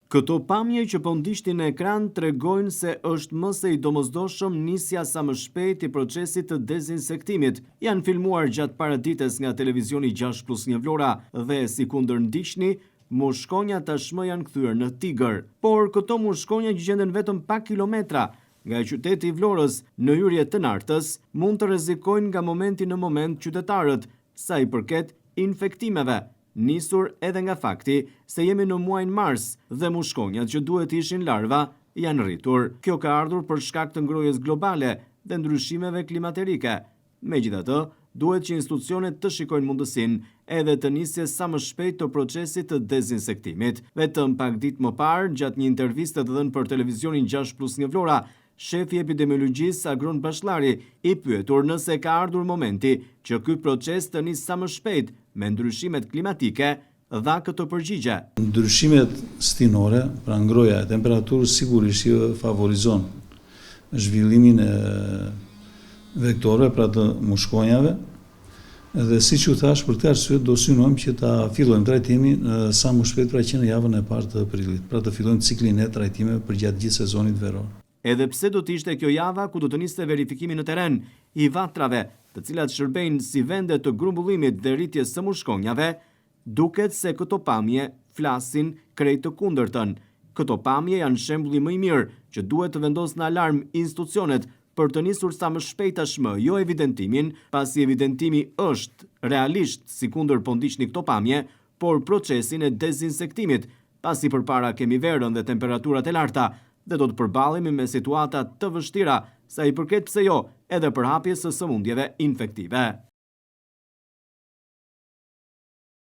Këto pamje që po ndiqnin në ekran tregojnë se është më së i domosdoshëm nisja sa më shpejt i procesit të dezinsektimit. Janë filmuar gjatë paradites nga televizioni 6+1 Vlora dhe si kundër ndiqni, mushkonja tashmë janë kthyer në Tigër. Por këto mushkonja që gjenden vetëm pak kilometra nga qyteti i Vlorës në hyrje të nartës, mund të rrezikojnë nga momenti në moment qytetarët sa i përket infektimeve, nisur edhe nga fakti se jemi në muajin mars dhe mushkonjat që duhet ishin larva janë rritur. Kjo ka ardhur për shkak të ngrohjes globale dhe ndryshimeve klimaterike. Megjithatë, duhet që institucionet të shikojnë mundësinë edhe të nisjes sa më shpejt të procesit të dezinsektimit. Vetëm pak ditë më parë, gjatë një interviste të dhënë për televizionin 6+1 Vlora, shefi epidemiologjisë Agron Bashllari i pyetur nëse ka ardhur momenti që ky proces të nisë sa më shpejt me ndryshimet klimatike, dha këtë përgjigje. Ndryshimet stinore, pra ngrohja e temperaturës sigurisht favorizon zhvillimin e vektorëve, pra të mushkonjave, dhe siç u thash, për këtë arsye do synojmë që ta fillojmë trajtimin sa më shpejt, pra që në javën e parë të prillit, pra të fillojmë ciklin e trajtimeve për gjatë gjithë sezonit veror. Edhe pse do të ishte kjo java ku do të niste verifikimi në teren i vatrave, të cilat shërbejnë si vende të grumbullimit dhe rritjes së mushkonjave, duket se këto pamje flasin krejt të kundërtën. Këto pamje janë shembulli më i mirë që duhet të vendosë në alarm institucionet për të nisur sa më shpejt tashmë, jo evidentimin, pasi evidentimi është realisht si kundër po ndiqni këto pamje, por procesin e dezinsektimit, pasi përpara kemi verën dhe temperaturat e larta, dhe do të përballemi me situata të vështira sa i përket pse jo edhe përhapjes së sëmundjeve infektive.